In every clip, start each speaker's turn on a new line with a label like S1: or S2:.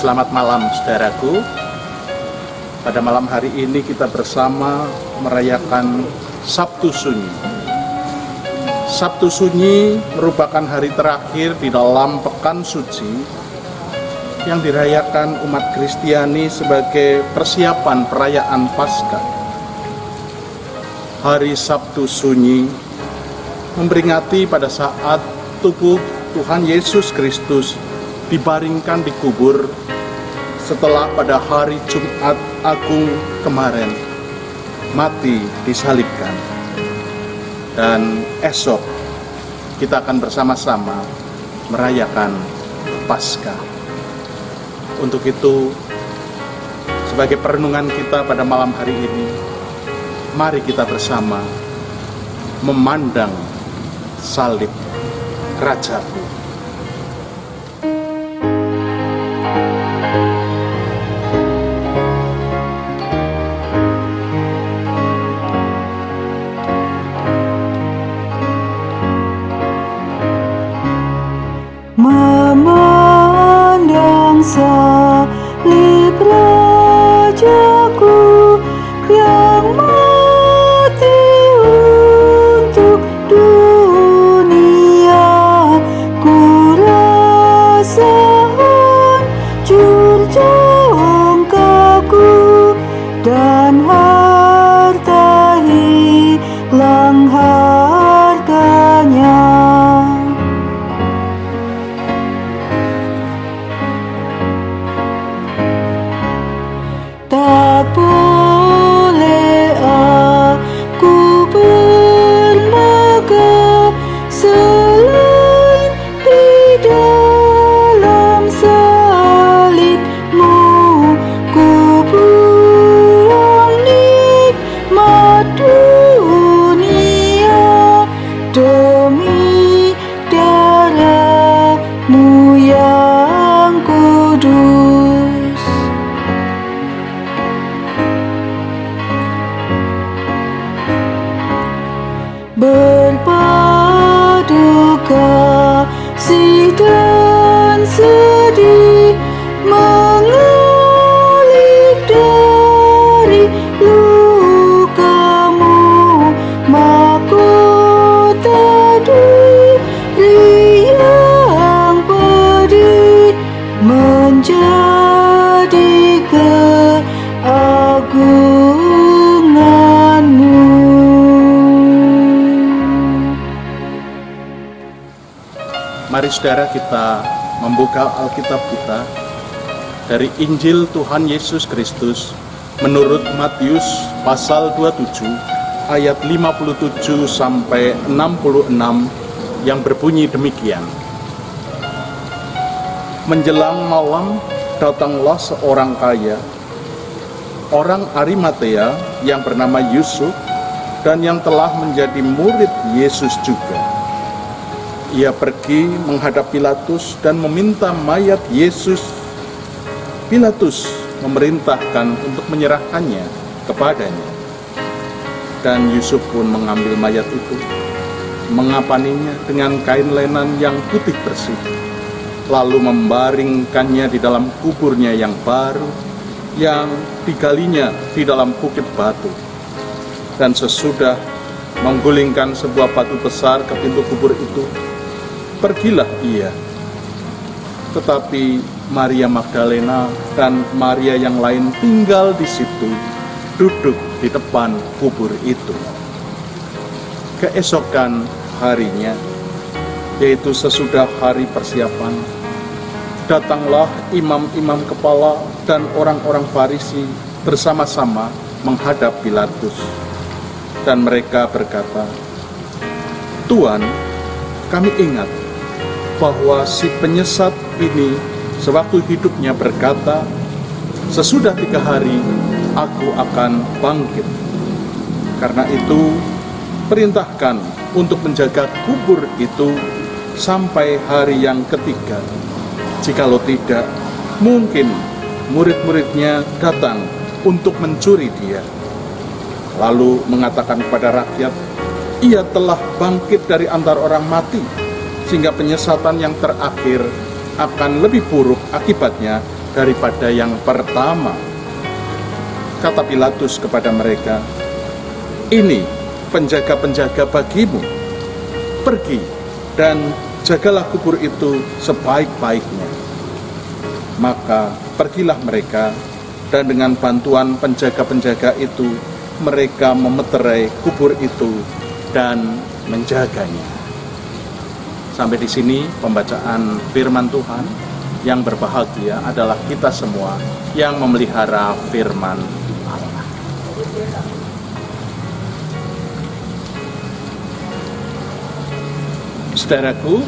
S1: Selamat malam saudaraku. Pada malam hari ini kita bersama merayakan Sabtu Sunyi. Sabtu Sunyi merupakan hari terakhir di dalam Pekan Suci yang dirayakan umat Kristiani sebagai persiapan perayaan Paskah. Hari Sabtu Sunyi memperingati pada saat tubuh Tuhan Yesus Kristus dibaringkan di kubur setelah pada hari Jumat Agung kemarin mati disalibkan. Dan esok kita akan bersama-sama merayakan Paskah. Untuk itu, sebagai perenungan kita pada malam hari ini, mari kita bersama memandang salib Rajaku.
S2: Memandang salib Rajaku yang mati untuk dunia, ku rasa hancur jangkaku dan harta hilang harganya. Tak boleh aku bermegah selain di dalam salibmu. Ku buang nikmat dunia demi darahmu yang kudus. Berpadu kasih dan sedih mengalir dari lukamu, mahkota duri yang pedih menjadi keagunganmu.
S1: Mari saudara kita membuka Alkitab kita dari Injil Tuhan Yesus Kristus menurut Matius pasal 27 ayat 57 sampai 66 yang berbunyi demikian. Menjelang malam datanglah seorang kaya, orang Arimatea yang bernama Yusuf dan yang telah menjadi murid Yesus juga. Ia pergi menghadap Pilatus dan meminta mayat Yesus. Pilatus memerintahkan untuk menyerahkannya kepadanya. Dan Yusuf pun mengambil mayat itu, mengapaninya dengan kain lenan yang putih bersih, lalu membaringkannya di dalam kuburnya yang baru, yang digalinya di dalam bukit batu. Dan sesudah menggulingkan sebuah batu besar ke pintu kubur itu, pergilah ia. Tetapi Maria Magdalena dan Maria yang lain tinggal di situ, duduk di depan kubur itu. Keesokan harinya, yaitu sesudah hari persiapan, datanglah imam-imam kepala dan orang-orang Farisi bersama-sama menghadap Pilatus. Dan mereka berkata, "Tuan, kami ingat bahwa si penyesat ini sewaktu hidupnya berkata, 'Sesudah 3 hari aku akan bangkit.' Karena itu, perintahkan untuk menjaga kubur itu sampai hari yang ketiga. Jikalau tidak, mungkin murid-muridnya datang untuk mencuri dia." Lalu mengatakan kepada rakyat, "Ia telah bangkit dari antara orang mati, sehingga penyesatan yang terakhir akan lebih buruk akibatnya daripada yang pertama. Kata Pilatus kepada mereka, "Ini penjaga-penjaga bagimu. Pergi dan jagalah kubur itu sebaik-baiknya." Maka pergilah mereka, dan dengan bantuan penjaga-penjaga itu, mereka memeterai kubur itu dan menjaganya. Sampai di sini pembacaan firman Tuhan. Yang berbahagia adalah kita semua yang memelihara firman Allah. Saudaraku,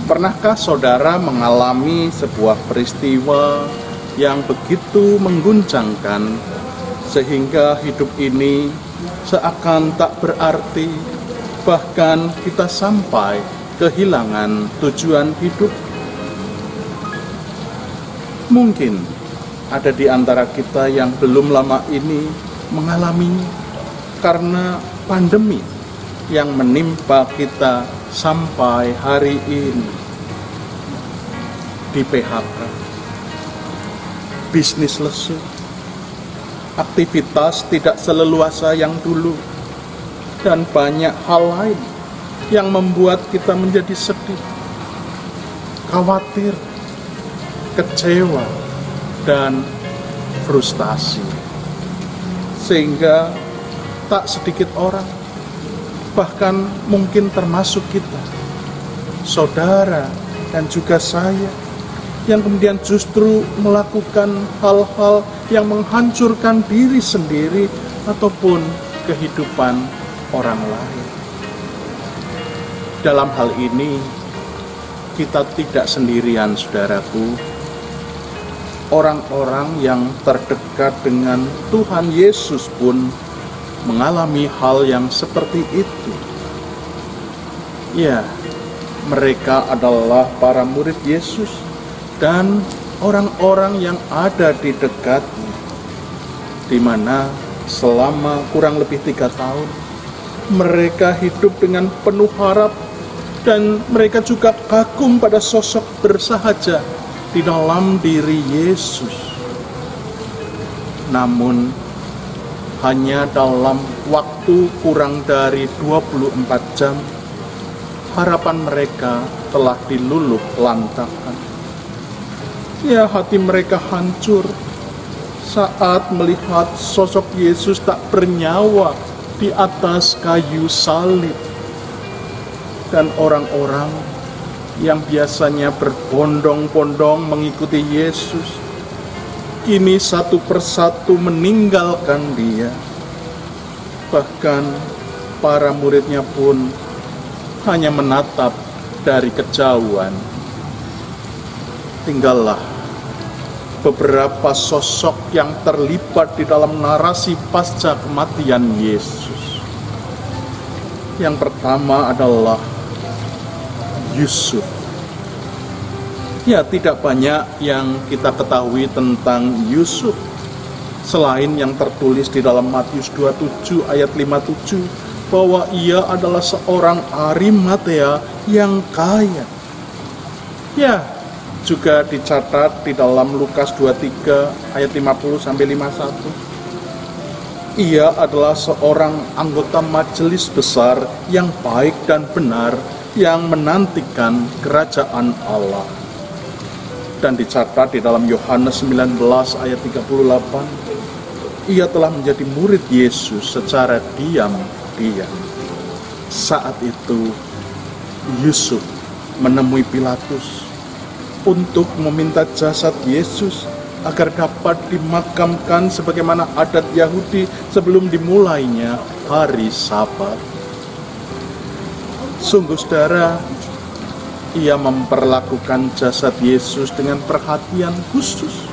S1: pernahkah saudara mengalami sebuah peristiwa yang begitu mengguncangkan sehingga hidup ini seakan tak berarti, bahkan kita sampai kehilangan tujuan hidup? Mungkin ada di antara kita yang belum lama ini mengalaminya karena pandemi yang menimpa kita sampai hari ini. Di PHK, bisnis lesu, aktivitas tidak seleluasa yang dulu, dan banyak hal lain yang membuat kita menjadi sedih, khawatir, kecewa, dan frustasi. Sehingga tak sedikit orang, bahkan mungkin termasuk kita, saudara dan juga saya, yang kemudian justru melakukan hal-hal yang menghancurkan diri sendiri ataupun kehidupan orang lain. Dalam hal ini, kita tidak sendirian, saudaraku. Orang-orang yang terdekat dengan Tuhan Yesus pun mengalami hal yang seperti itu. Ya, mereka adalah para murid Yesus dan orang-orang yang ada di dekatnya, di mana selama kurang lebih 3 tahun mereka hidup dengan penuh harap, dan mereka juga kagum pada sosok bersahaja di dalam diri Yesus. Namun hanya dalam waktu kurang dari 24 jam, harapan mereka telah diluluh lantakkan. Ya, hati mereka hancur saat melihat sosok Yesus tak bernyawa di atas kayu salib. Dan orang-orang yang biasanya berbondong-bondong mengikuti Yesus, kini satu persatu meninggalkan Dia. Bahkan para muridnya pun hanya menatap dari kejauhan. Tinggallah beberapa sosok yang terlibat di dalam narasi pasca kematian Yesus. Yang pertama adalah Yusuf. Ya, tidak banyak yang kita ketahui tentang Yusuf selain yang tertulis di dalam Matius 27 ayat 57 bahwa ia adalah seorang Arimatea yang kaya. Ya, juga dicatat di dalam Lukas 23 ayat 50 sampai 51. Ia adalah seorang anggota majelis besar yang baik dan benar yang menantikan kerajaan Allah. Dan dicatat di dalam Yohanes 19 ayat 38, ia telah menjadi murid Yesus secara diam-diam. Saat itu Yusuf menemui Pilatus untuk meminta jasad Yesus agar dapat dimakamkan sebagaimana adat Yahudi sebelum dimulainya hari Sabat. Sungguh, saudara, ia memperlakukan jasad Yesus dengan perhatian khusus.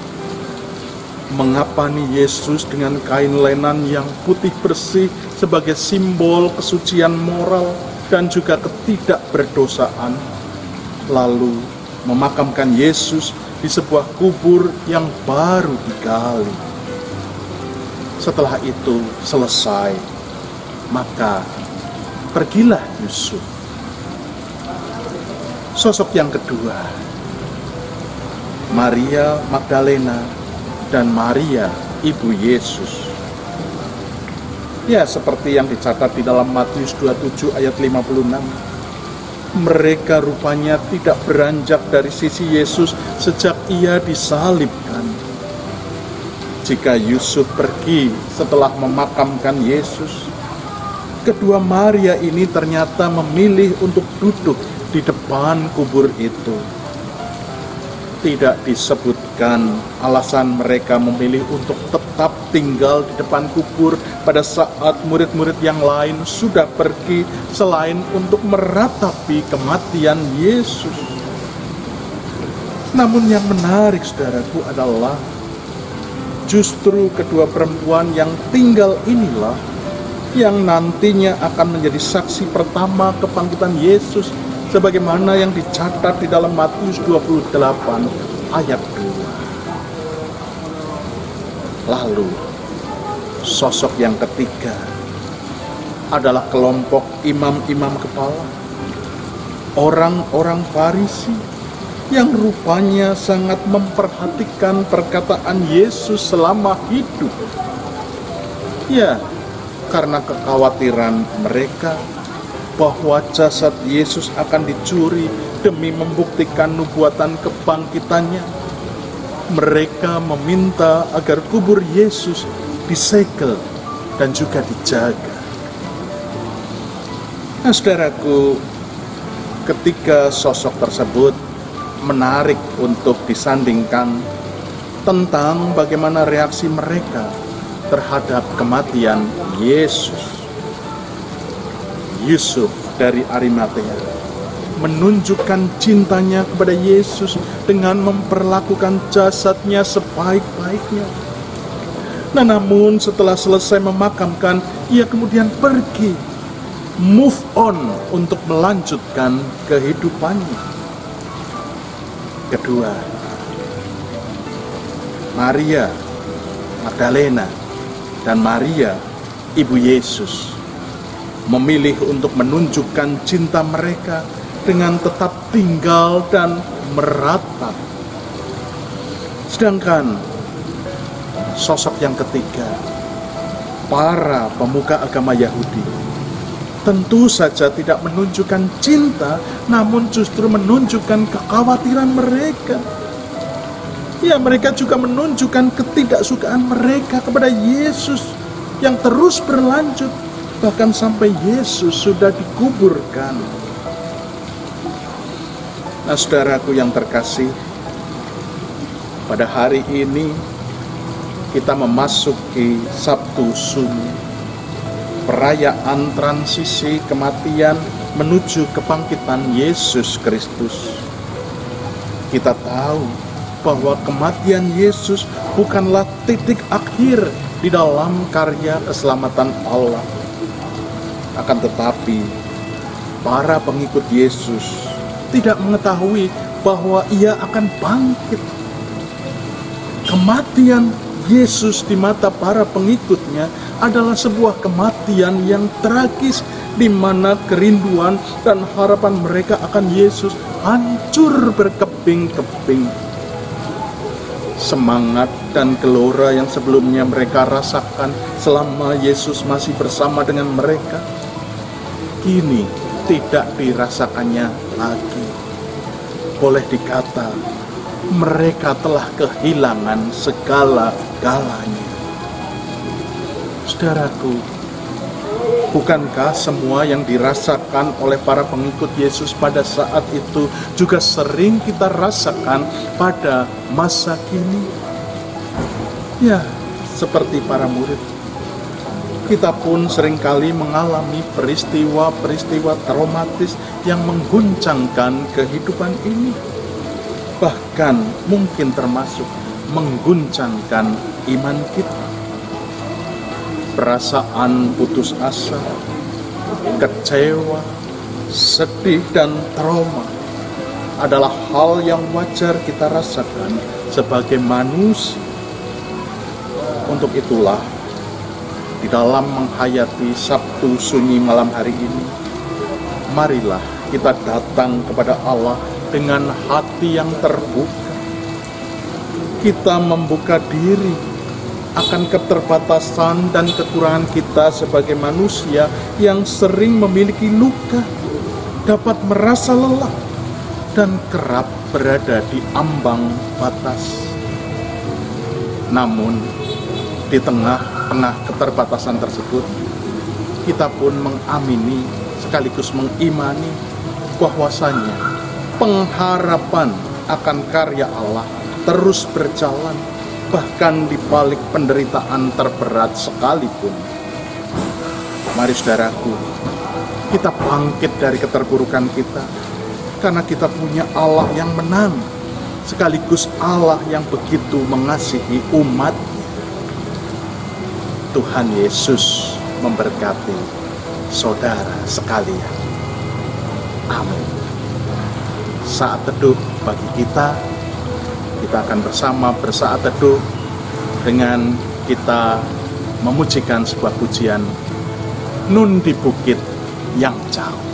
S1: Mengapani Yesus dengan kain lenan yang putih bersih sebagai simbol kesucian moral dan juga ketidakberdosaan. Lalu memakamkan Yesus di sebuah kubur yang baru digali. Setelah itu selesai, maka pergilah Yusuf. Sosok yang kedua Maria Magdalena, dan Maria ibu Yesus. Ya, seperti yang dicatat di dalam Matius 27 ayat 56. Mereka rupanya tidak beranjak dari sisi Yesus sejak ia disalibkan. Jika Yusuf pergi setelah memakamkan Yesus, kedua Maria ini ternyata memilih untuk duduk di depan kubur itu. Tidak disebutkan alasan mereka memilih untuk tetap tinggal di depan kubur pada saat murid-murid yang lain sudah pergi, selain untuk meratapi kematian Yesus. Namun yang menarik, saudaraku, adalah justru kedua perempuan yang tinggal inilah yang nantinya akan menjadi saksi pertama kebangkitan Yesus, sebagaimana yang dicatat di dalam Matius 28 ayat 2. Lalu, sosok yang ketiga adalah kelompok imam-imam kepala, orang-orang Farisi yang rupanya sangat memperhatikan perkataan Yesus selama hidup. Ya, karena kekhawatiran mereka bahwa jasad Yesus akan dicuri demi membuktikan nubuatan kebangkitannya, mereka meminta agar kubur Yesus disegel dan juga dijaga. Nah, saudaraku, ketika sosok tersebut menarik untuk disandingkan tentang bagaimana reaksi mereka terhadap kematian Yesus. Yusuf dari Arimatea menunjukkan cintanya kepada Yesus dengan memperlakukan jasadnya sebaik-baiknya. Nah, namun setelah selesai memakamkan, ia kemudian pergi, move on untuk melanjutkan kehidupannya. Kedua, Maria Magdalena dan Maria ibu Yesus memilih untuk menunjukkan cinta mereka dengan tetap tinggal dan meratap. Sedangkan sosok yang ketiga, para pemuka agama Yahudi, tentu saja tidak menunjukkan cinta, namun justru menunjukkan kekhawatiran mereka. Ya, mereka juga menunjukkan ketidaksukaan mereka kepada Yesus yang terus berlanjut, bahkan sampai Yesus sudah dikuburkan. Nah, saudaraku yang terkasih, pada hari ini kita memasuki Sabtu Sunyi, perayaan transisi kematian menuju kebangkitan Yesus Kristus. Kita tahu bahwa kematian Yesus bukanlah titik akhir di dalam karya keselamatan Allah. Akan tetapi, para pengikut Yesus tidak mengetahui bahwa ia akan bangkit. Kematian Yesus di mata para pengikutnya adalah sebuah kematian yang tragis, di mana kerinduan dan harapan mereka akan Yesus hancur berkeping-keping. Semangat dan gelora yang sebelumnya mereka rasakan selama Yesus masih bersama dengan mereka, kini tidak dirasakannya lagi. Boleh dikata, mereka telah kehilangan segala-galanya. Saudaraku, bukankah semua yang dirasakan oleh para pengikut Yesus pada saat itu juga sering kita rasakan pada masa kini? Ya, seperti para murid, kita pun seringkali mengalami peristiwa-peristiwa traumatis yang mengguncangkan kehidupan ini. Bahkan mungkin termasuk mengguncangkan iman kita. Perasaan putus asa, kecewa, sedih, dan trauma adalah hal yang wajar kita rasakan sebagai manusia. Untuk itulah, di dalam menghayati Sabtu Sunyi malam hari ini, marilah kita datang kepada Allah dengan hati yang terbuka, kita membuka diri akan keterbatasan dan kekurangan kita sebagai manusia yang sering memiliki luka, dapat merasa lelah, dan kerap berada di ambang batas. Namun, di tengah-tengah keterbatasan tersebut, kita pun mengamini sekaligus mengimani bahwasanya pengharapan akan karya Allah terus berjalan, bahkan di balik penderitaan terberat sekalipun. Mari saudaraku, kita bangkit dari keterpurukan kita, karena kita punya Allah yang menang, sekaligus Allah yang begitu mengasihi umat. Tuhan Yesus memberkati saudara sekalian. Amin. Saat teduh bagi kita akan bersama bersaat teduh dengan kita memujikan sebuah pujian Nun di Bukit yang Jauh.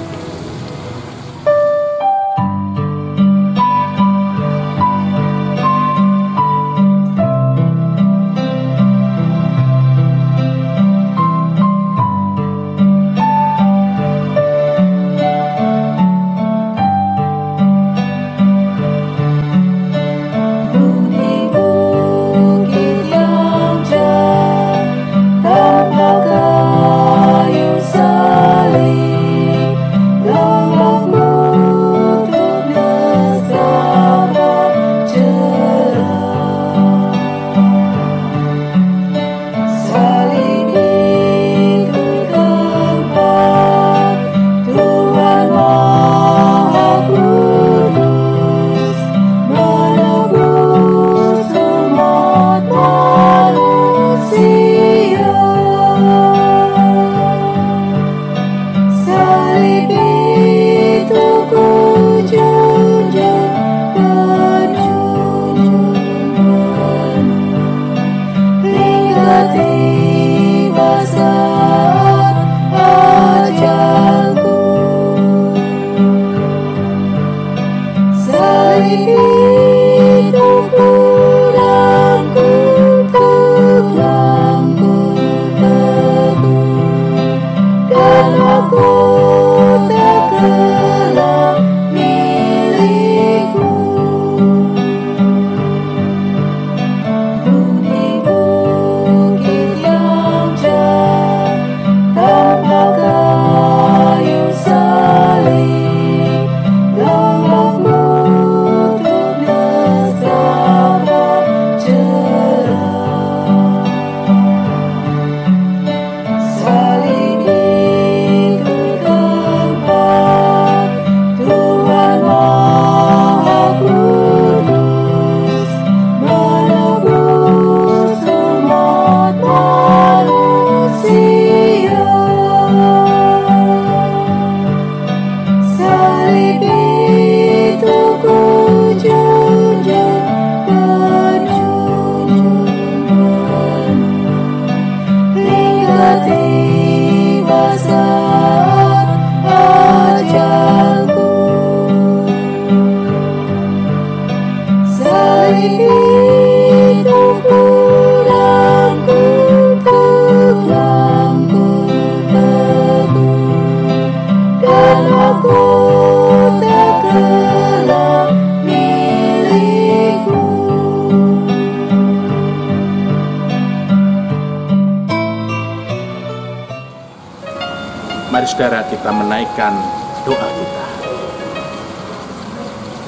S1: Mari saudara kita menaikkan doa kita.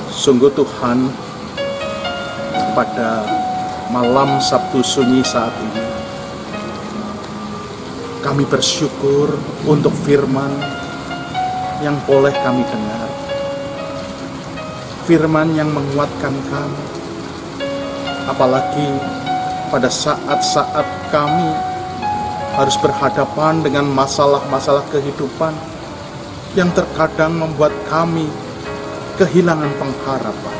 S1: Sungguh Tuhan, pada malam Sabtu Sunyi saat ini, kami bersyukur untuk firman yang boleh kami dengar. Firman yang menguatkan kami, apalagi pada saat-saat kami harus berhadapan dengan masalah-masalah kehidupan yang terkadang membuat kami kehilangan pengharapan.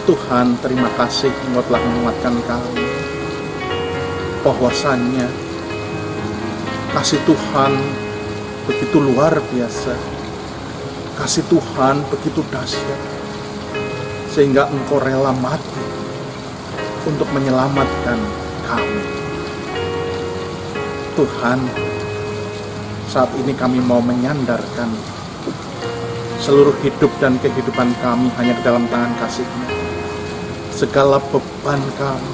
S1: Tuhan, terima kasih Engkau telah menguatkan kami, bahwasannya kasih Tuhan begitu luar biasa, kasih Tuhan begitu dahsyat, sehingga Engkau rela mati untuk menyelamatkan kami. Tuhan, saat ini kami mau menyandarkan seluruh hidup dan kehidupan kami hanya ke dalam tangan kasih-Mu. Segala beban kami,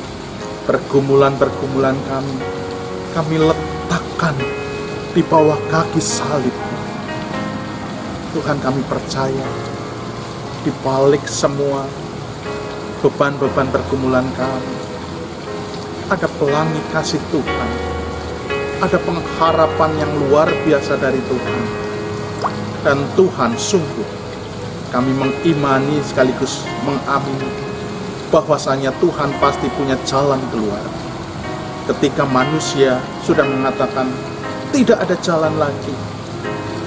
S1: pergumulan-pergumulan kami letakkan di bawah kaki salib-Mu. Tuhan, kami percaya di balik semua beban-beban pergumulan kami ada pelangi kasih Tuhan, ada pengharapan yang luar biasa dari Tuhan. Dan Tuhan, sungguh kami mengimani sekaligus mengamini bahwasanya Tuhan pasti punya jalan keluar. Ketika manusia sudah mengatakan tidak ada jalan lagi,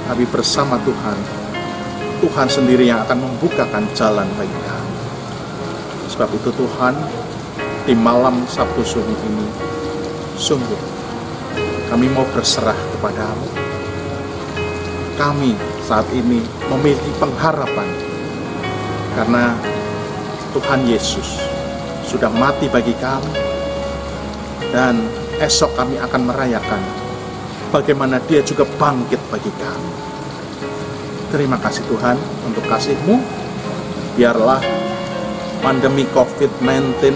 S1: tapi bersama Tuhan, Tuhan sendiri yang akan membukakan jalan bagi kami. Sebab itu Tuhan, di malam Sabtu Sunyi ini, sungguh kami mau berserah kepadamu. Kami saat ini memiliki pengharapan karena Tuhan Yesus sudah mati bagi kami, dan esok kami akan merayakan bagaimana Dia juga bangkit bagi kami. Terima kasih Tuhan untuk kasih-Mu. Biarlah pandemi COVID-19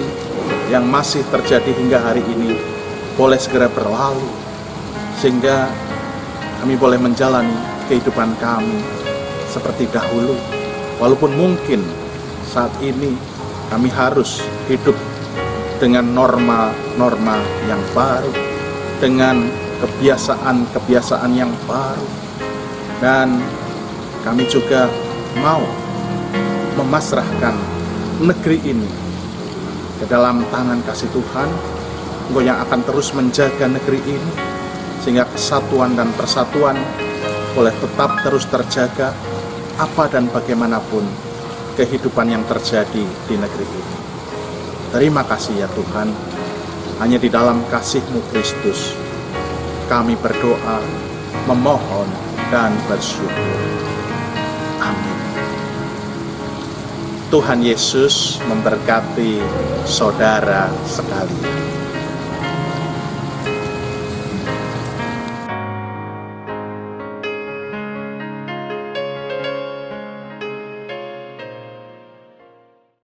S1: yang masih terjadi hingga hari ini boleh segera berlalu, sehingga kami boleh menjalani kehidupan kami seperti dahulu. Walaupun mungkin saat ini kami harus hidup dengan norma-norma yang baru, dengan kebiasaan-kebiasaan yang baru. Dan kami juga mau memasrahkan negeri ini ke dalam tangan kasih Tuhan. Engkau yang akan terus menjaga negeri ini, sehingga kesatuan dan persatuan boleh tetap terus terjaga apa dan bagaimanapun kehidupan yang terjadi di negeri ini. Terima kasih ya Tuhan, hanya di dalam kasih-Mu Kristus kami berdoa, memohon, dan bersyukur. Amin. Tuhan Yesus memberkati saudara sekalian.